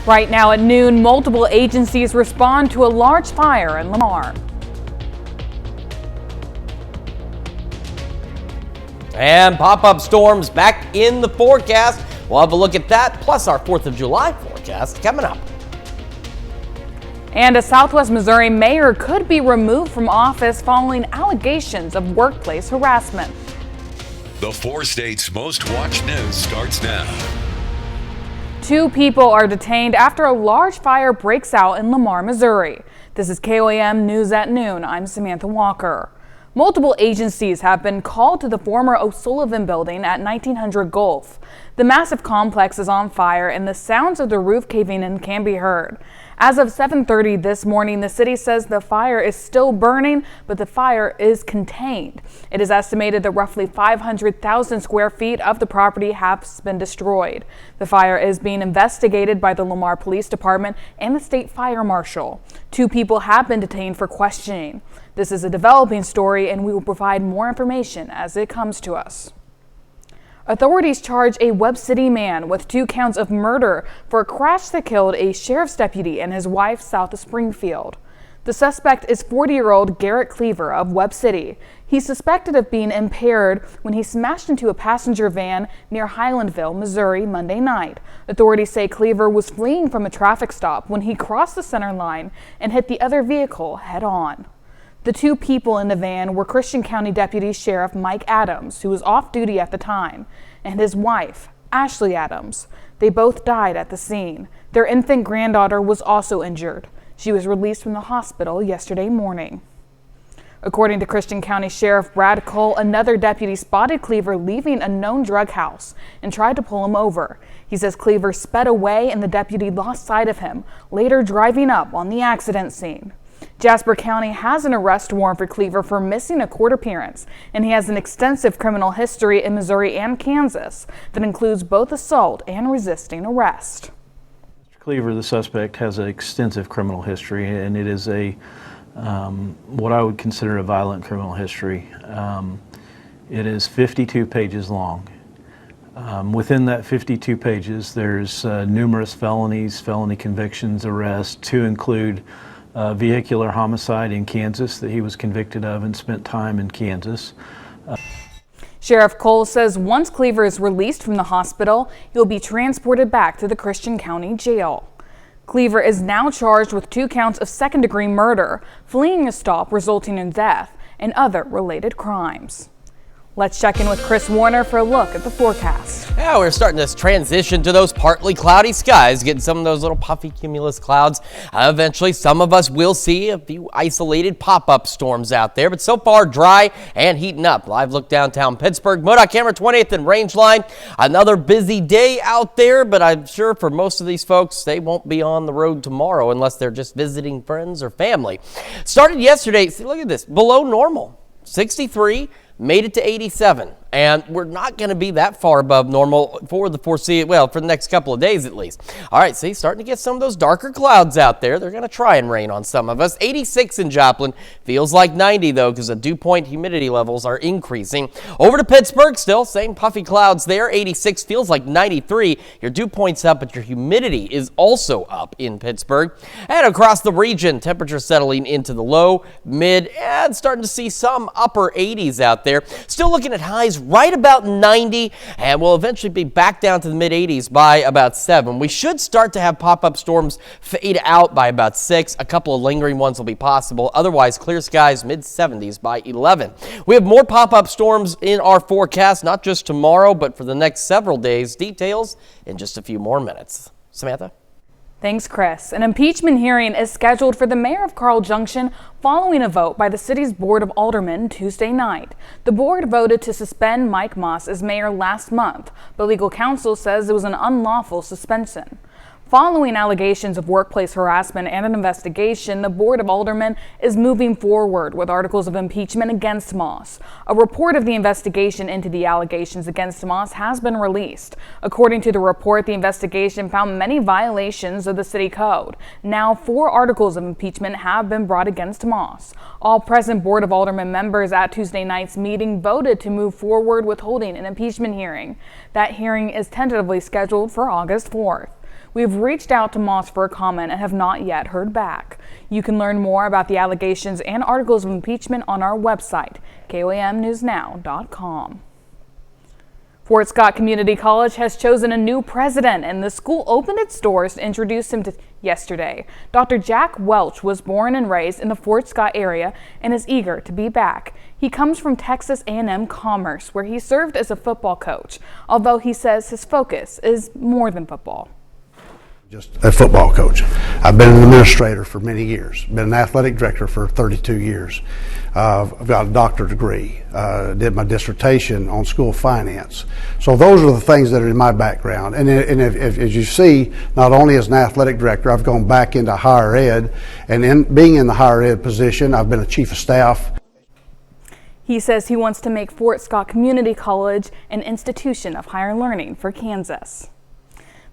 Right now at noon, multiple agencies respond to a large fire in Lamar. And pop-up storms back in the forecast. We'll have a look at that, plus our 4th of July forecast coming up. And a Southwest Missouri mayor could be removed from office following allegations of workplace harassment. The 4 states' most watched news starts now. 2 people are detained after a large fire breaks out in Lamar, Missouri. This is KOAM News at Noon. I'm Samantha Walker. Multiple agencies have been called to the former O'Sullivan building at 1900 Gulf. The massive complex is on fire and the sounds of the roof caving in can be heard. As of 7:30 this morning, the city says the fire is still burning, but the fire is contained. It is estimated that roughly 500,000 square feet of the property has been destroyed. The fire is being investigated by the Lamar Police Department and the state fire marshal. 2 people have been detained for questioning. This is a developing story, and we will provide more information as it comes to us. Authorities charge a Webb City man with 2 counts of murder for a crash that killed a sheriff's deputy and his wife south of Springfield. The suspect is 40-year-old Garrett Cleaver of Webb City. He's suspected of being impaired when he smashed into a passenger van near Highlandville, Missouri, Monday night. Authorities say Cleaver was fleeing from a traffic stop when he crossed the center line and hit the other vehicle head-on. The 2 people in the van were Christian County Deputy Sheriff Mike Adams, who was off duty at the time, and his wife, Ashley Adams. They both died at the scene. Their infant granddaughter was also injured. She was released from the hospital yesterday morning. According to Christian County Sheriff Brad Cole, another deputy spotted Cleaver leaving a known drug house and tried to pull him over. He says Cleaver sped away and the deputy lost sight of him, later driving up on the accident scene. Jasper County has an arrest warrant for Cleaver for missing a court appearance, and he has an extensive criminal history in Missouri and Kansas that includes both assault and resisting arrest. Mr. Cleaver, the suspect, has an extensive criminal history, and it is what I would consider a violent criminal history. It is 52 pages long. Within that 52 pages, there's numerous felonies, felony convictions, arrests, to include vehicular homicide in Kansas that he was convicted of and spent time in Kansas. Sheriff Cole says once Cleaver is released from the hospital, he'll be transported back to the Christian County Jail. Cleaver is now charged with 2 counts of second-degree murder, fleeing a stop resulting in death, and other related crimes. Let's check in with Chris Warner for a look at the forecast. Yeah, we're starting this transition to those partly cloudy skies, getting some of those little puffy cumulus clouds. Eventually, some of us will see a few isolated pop-up storms out there, but so far dry and heating up. Live look downtown Pittsburgh, MoDOT camera 20th and Rangeline. Another busy day out there, but I'm sure for most of these folks, they won't be on the road tomorrow unless they're just visiting friends or family. Started yesterday, see, look at this, below normal, 63. Made it to 87, and we're not going to be that far above normal for the for the next couple of days at least. All right, see, starting to get some of those darker clouds out there. They're going to try and rain on some of us. 86 in Joplin, feels like 90 though, because the dew point humidity levels are increasing. Over to Pittsburgh, still same puffy clouds there. 86 feels like 93. Your dew point's up, but your humidity is also up in Pittsburgh. And across the region, temperature settling into the low, mid, and starting to see some upper 80s out there. Still looking at highs right about 90, and we'll eventually be back down to the mid 80s by about 7. We should start to have pop-up storms fade out by about 6. A couple of lingering ones will be possible. Otherwise, clear skies mid 70s by 11. We have more pop-up storms in our forecast, not just tomorrow, but for the next several days. Details in just a few more minutes. Samantha? Thanks, Chris. An impeachment hearing is scheduled for the mayor of Carl Junction following a vote by the city's Board of Aldermen Tuesday night. The board voted to suspend Mike Moss as mayor last month, but legal counsel says it was an unlawful suspension. Following allegations of workplace harassment and an investigation, the Board of Aldermen is moving forward with articles of impeachment against Moss. A report of the investigation into the allegations against Moss has been released. According to the report, the investigation found many violations of the city code. Now, 4 articles of impeachment have been brought against Moss. All present Board of Aldermen members at Tuesday night's meeting voted to move forward with holding an impeachment hearing. That hearing is tentatively scheduled for August 4th. We've reached out to Moss for a comment and have not yet heard back. You can learn more about the allegations and articles of impeachment on our website, KOAMnewsnow.com. Fort Scott Community College has chosen a new president, and the school opened its doors to introduce him yesterday. Dr. Jack Welch was born and raised in the Fort Scott area and is eager to be back. He comes from Texas A&M Commerce, where he served as a football coach, although he says his focus is more than football. Just a football coach. I've been an administrator for many years, been an athletic director for 32 years. I've got a doctorate degree, did my dissertation on school finance. So those are the things that are in my background. And if, as you see, not only as an athletic director, I've gone back into higher ed, and in being in the higher ed position, I've been a chief of staff. He says he wants to make Fort Scott Community College an institution of higher learning for Kansas.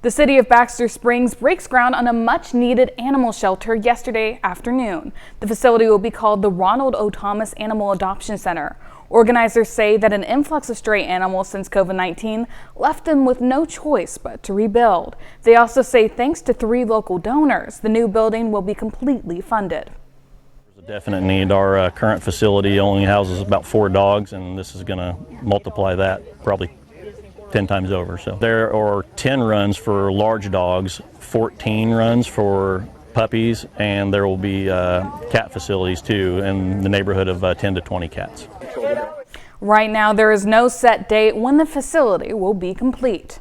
The city of Baxter Springs breaks ground on a much-needed animal shelter yesterday afternoon. The facility will be called the Ronald O. Thomas Animal Adoption Center. Organizers say that an influx of stray animals since COVID-19 left them with no choice but to rebuild. They also say thanks to 3 local donors, the new building will be completely funded. There's a definite need. Our current facility only houses about 4 dogs, and this is going to multiply that probably 10 times over. So there are 10 runs for large dogs, 14 runs for puppies, and there will be cat facilities too in the neighborhood of 10 to 20 cats. Right now, there is no set date when the facility will be complete.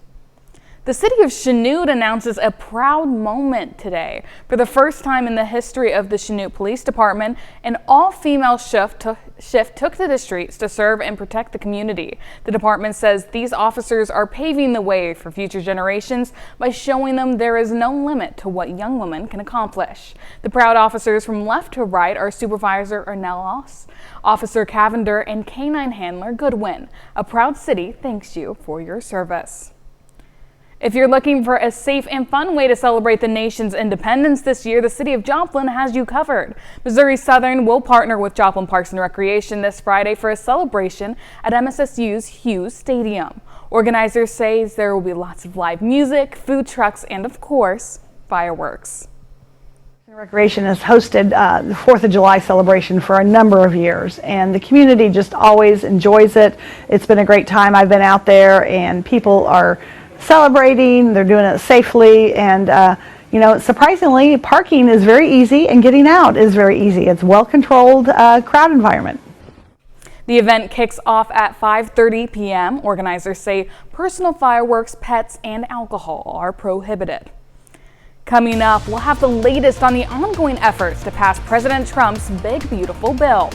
The city of Chanute announces a proud moment today. For the first time in the history of the Chanute Police Department, an all-female shift took to the streets to serve and protect the community. The department says these officers are paving the way for future generations by showing them there is no limit to what young women can accomplish. The proud officers from left to right are Supervisor Ornelas, Officer Cavender, and Canine Handler Goodwin. A proud city thanks you for your service. If you're looking for a safe and fun way to celebrate the nation's independence this year, the city of Joplin has you covered. Missouri Southern will partner with Joplin Parks and Recreation this Friday for a celebration at MSSU's Hughes Stadium. Organizers say there will be lots of live music, food trucks, and of course, fireworks. Recreation has hosted the 4th of July celebration for a number of years, and the community just always enjoys it. It's been a great time. I've been out there, and people are celebrating, they're doing it safely, and surprisingly, parking is very easy and getting out is very easy. It's well-controlled crowd environment. The event kicks off at 5:30 p.m. Organizers say personal fireworks, pets, and alcohol are prohibited. Coming up, we'll have the latest on the ongoing efforts to pass President Trump's Big Beautiful Bill.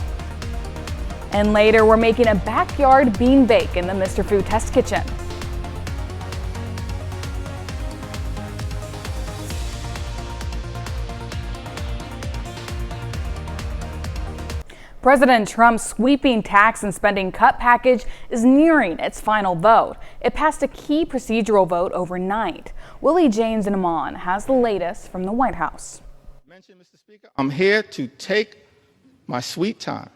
And later, we're making a backyard bean bake in the Mr. Food Test Kitchen. President Trump's sweeping tax and spending cut package is nearing its final vote. It passed a key procedural vote overnight. Willie James in Amman has the latest from the White House. Mr. Speaker, I'm here to take my sweet time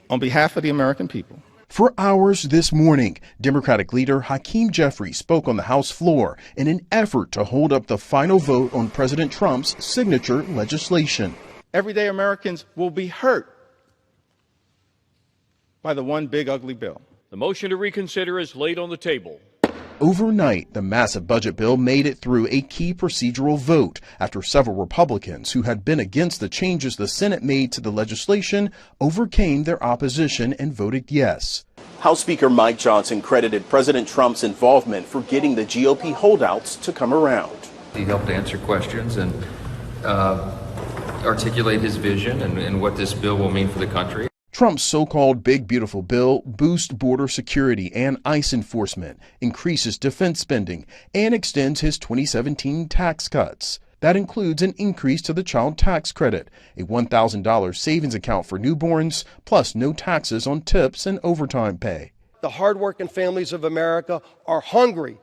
on behalf of the American people. For hours this morning, Democratic leader Hakeem Jeffries spoke on the House floor in an effort to hold up the final vote on President Trump's signature legislation. Everyday Americans will be hurt by the one big ugly bill. The motion to reconsider is laid on the table. Overnight, the massive budget bill made it through a key procedural vote after several Republicans who had been against the changes the Senate made to the legislation overcame their opposition and voted yes. House Speaker Mike Johnson credited President Trump's involvement for getting the GOP holdouts to come around. He helped answer questions and articulate his vision and what this bill will mean for the country. Trump's so-called Big Beautiful Bill boosts border security and ICE enforcement, increases defense spending, and extends his 2017 tax cuts. That includes an increase to the child tax credit, a $1,000 savings account for newborns, plus no taxes on tips and overtime pay. The hardworking families of America are hungry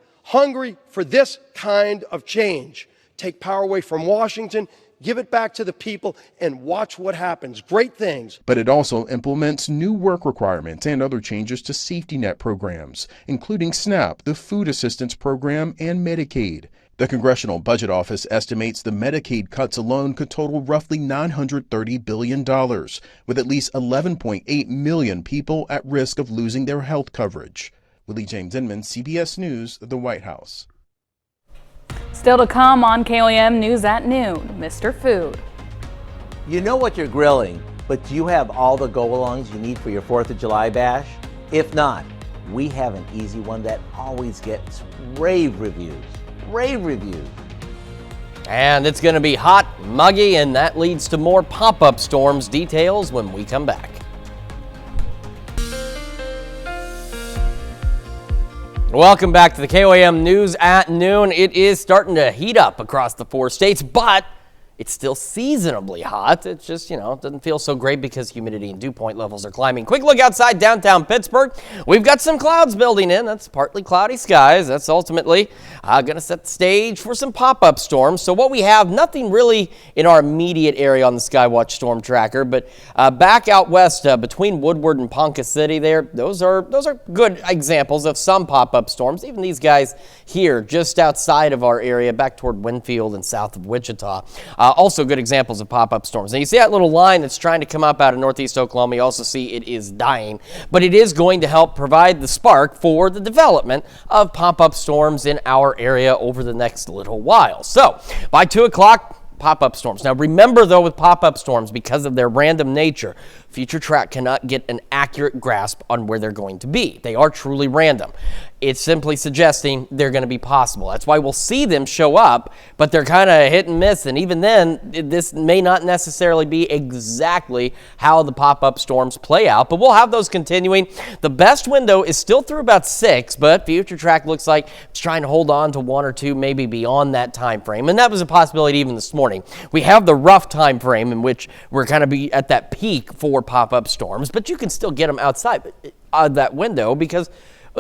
for this kind of change. Take power away from Washington, give it back to the people, and watch what happens. Great things. But it also implements new work requirements and other changes to safety net programs, including SNAP, the Food Assistance Program, and Medicaid. The Congressional Budget Office estimates the Medicaid cuts alone could total roughly $930 billion, with at least 11.8 million people at risk of losing their health coverage. Willie James Inman, CBS News, the White House. Still to come on KOAM News at Noon, Mr. Food. You know what you're grilling, but do you have all the go-alongs you need for your 4th of July bash? If not, we have an easy one that always gets rave reviews. Rave reviews. And it's going to be hot, muggy, and that leads to more pop-up storms. Details when we come back. Welcome back to the KOAM News at Noon. It is starting to heat up across the 4 states, but it's still seasonably hot. It's just, it doesn't feel so great because humidity and dew point levels are climbing. Quick look outside downtown Pittsburgh. We've got some clouds building in. That's partly cloudy skies. That's ultimately going to set the stage for some pop-up storms. So what we have, nothing really in our immediate area on the Skywatch Storm Tracker, but back out west between Woodward and Ponca City there, those are good examples of some pop-up storms. Even these guys here just outside of our area, back toward Winfield and south of Wichita. Also good examples of pop-up storms. Now you see that little line that's trying to come up out of northeast Oklahoma. You also see it is dying, but it is going to help provide the spark for the development of pop-up storms in our area over the next little while. So by 2 o'clock, pop-up storms. Now remember though, with pop-up storms, because of their random nature, Future Track cannot get an accurate grasp on where they're going to be. They are truly random. It's simply suggesting they're going to be possible. That's why we'll see them show up, but they're kind of hit and miss. And even then, this may not necessarily be exactly how the pop-up storms play out, but we'll have those continuing. The best window is still through about 6, but Future Track looks like it's trying to hold on to 1 or 2, maybe beyond that time frame. And that was a possibility even this morning. We have the rough time frame in which we're kind of be at that peak for pop-up storms, but you can still get them outside of that window because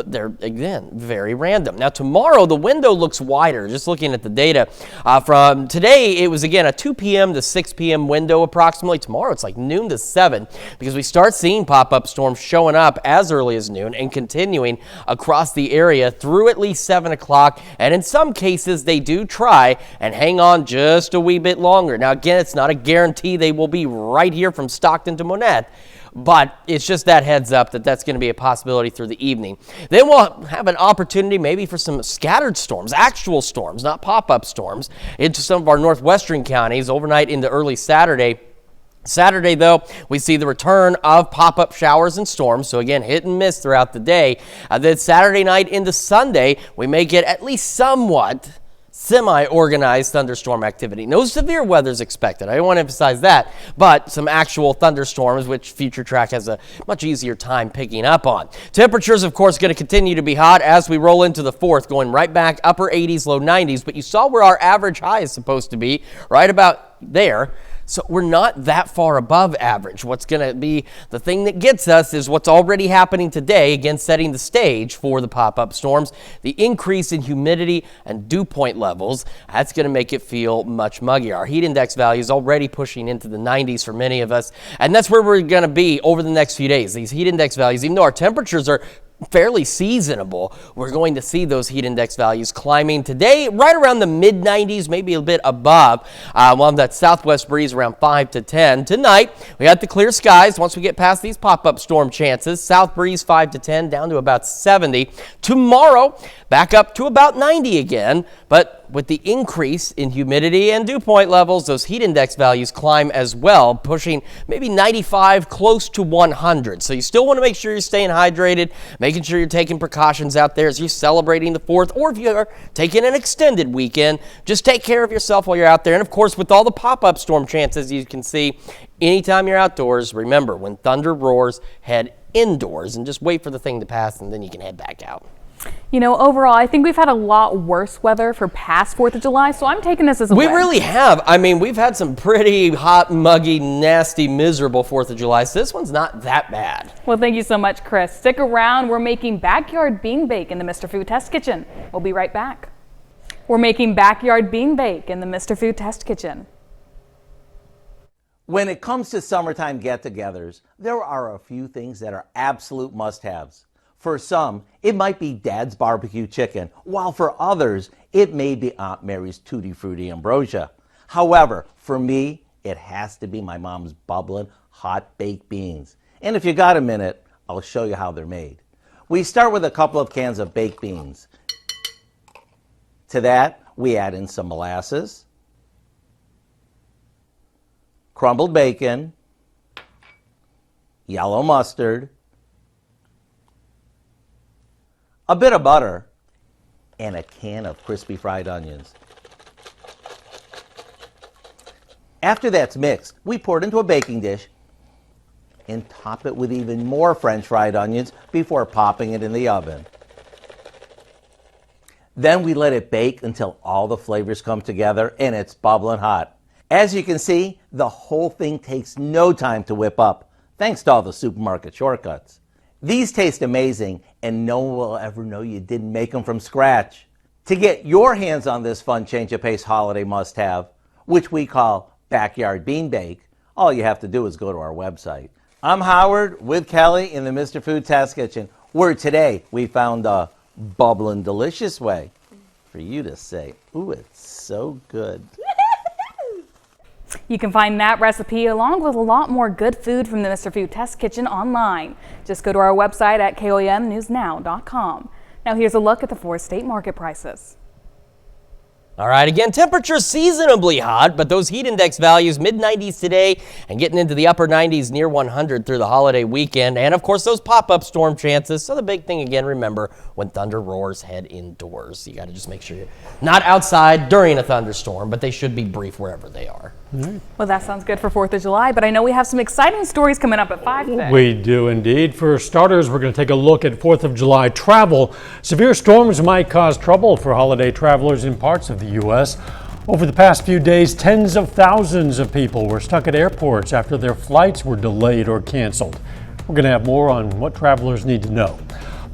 they're, again, very random. Now, tomorrow, the window looks wider. Just looking at the data from today, it was, again, a 2 p.m. to 6 p.m. window approximately. Tomorrow, it's like noon to 7 because we start seeing pop-up storms showing up as early as noon and continuing across the area through at least 7 o'clock. And in some cases, they do try and hang on just a wee bit longer. Now, again, it's not a guarantee they will be right here from Stockton to Monette, but it's just that heads up that that's going to be a possibility through the evening. Then we'll have an opportunity maybe for some scattered storms, actual storms, not pop-up storms, into some of our northwestern counties overnight into early Saturday. Saturday, though, we see the return of pop-up showers and storms. So again, hit and miss throughout the day. Then Saturday night into Sunday, we may get at least somewhat semi-organized thunderstorm activity. No severe weather is expected. I don't want to emphasize that, but some actual thunderstorms, which Future Track has a much easier time picking up on. Temperatures, of course, going to continue to be hot as we roll into the 4th, going right back upper 80s, low 90s. But you saw where our average high is supposed to be, right about there. So we're not that far above average. What's going to be the thing that gets us is what's already happening today, again, setting the stage for the pop-up storms. The increase in humidity and dew point levels, that's going to make it feel much muggier. Our heat index value is already pushing into the 90s for many of us, and that's where we're going to be over the next few days. These heat index values, even though our temperatures are fairly seasonable, we're going to see those heat index values climbing today right around the mid-90s, maybe a bit above. We'll have that southwest breeze around 5 to 10. Tonight, we got the clear skies. Once we get past these pop-up storm chances, south breeze 5 to 10, down to about 70. Tomorrow, back up to about 90 again, but with the increase in humidity and dew point levels, those heat index values climb as well, pushing maybe 95, close to 100. So you still want to make sure you're staying hydrated, making sure you're taking precautions out there as you're celebrating the 4th, or if you're taking an extended weekend, just take care of yourself while you're out there. And of course, with all the pop-up storm chances you can see, anytime you're outdoors, remember, when thunder roars, head indoors and just wait for the thing to pass, and then you can head back out. You know, overall, I think we've had a lot worse weather for past 4th of July, so I'm taking this as a win. We really have. I mean, we've had some pretty hot, muggy, nasty, miserable 4th of July, so this one's not that bad. Well, thank you so much, Chris. Stick around. We're making backyard bean bake in the Mr. Food Test Kitchen. We'll be right back. We're making backyard bean bake in the Mr. Food Test Kitchen. When it comes to summertime get-togethers, there are a few things that are absolute must-haves. For some, it might be Dad's barbecue chicken, while for others, it may be Aunt Mary's Tutti Frutti ambrosia. However, for me, it has to be my mom's bubbling hot baked beans. And if you got a minute, I'll show you how they're made. We start with a couple of cans of baked beans. To that, we add in some molasses, crumbled bacon, yellow mustard, a bit of butter, and a can of crispy fried onions. After that's mixed, we pour it into a baking dish and top it with even more French fried onions before popping it in the oven. Then we let it bake until all the flavors come together and it's bubbling hot. As you can see, the whole thing takes no time to whip up, thanks to all the supermarket shortcuts. These taste amazing, and no one will ever know you didn't make them from scratch. To get your hands on this fun change of pace holiday must-have, which we call Backyard Bean Bake, all you have to do is go to our website. I'm Howard with Kelly in the Mr. Food Test Kitchen, where today we found a bubbling delicious way for you to say, ooh, it's so good. You can find that recipe along with a lot more good food from the Mr. Food Test Kitchen online. Just go to our website at KOAMnewsnow.com. Now here's a look at the 4 state market prices. All right, again, temperatures seasonably hot, but those heat index values mid-90s today and getting into the upper 90s near 100 through the holiday weekend. And of course, those pop-up storm chances. So the big thing again, remember, when thunder roars, head indoors. You got to just make sure you're not outside during a thunderstorm, but they should be brief wherever they are. Well, that sounds good for 4th of July, but I know we have some exciting stories coming up at 5 today. We do indeed. For starters, we're going to take a look at 4th of July travel. Severe storms might cause trouble for holiday travelers in parts of the U.S. Over the past few days, tens of thousands of people were stuck at airports after their flights were delayed or canceled. We're going to have more on what travelers need to know.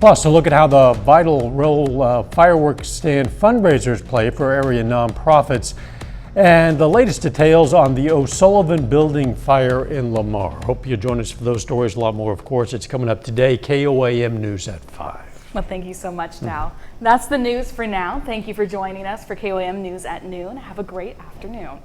Plus, a look at how the vital role fireworks stand fundraisers play for area nonprofits, and the latest details on the O'Sullivan Building fire in Lamar. Hope you join us for those stories. A lot more, of course. It's coming up today. KOAM News at 5. Well, thank you so much, Dow. That's the news for now. Thank you for joining us for KOAM News at noon. Have a great afternoon.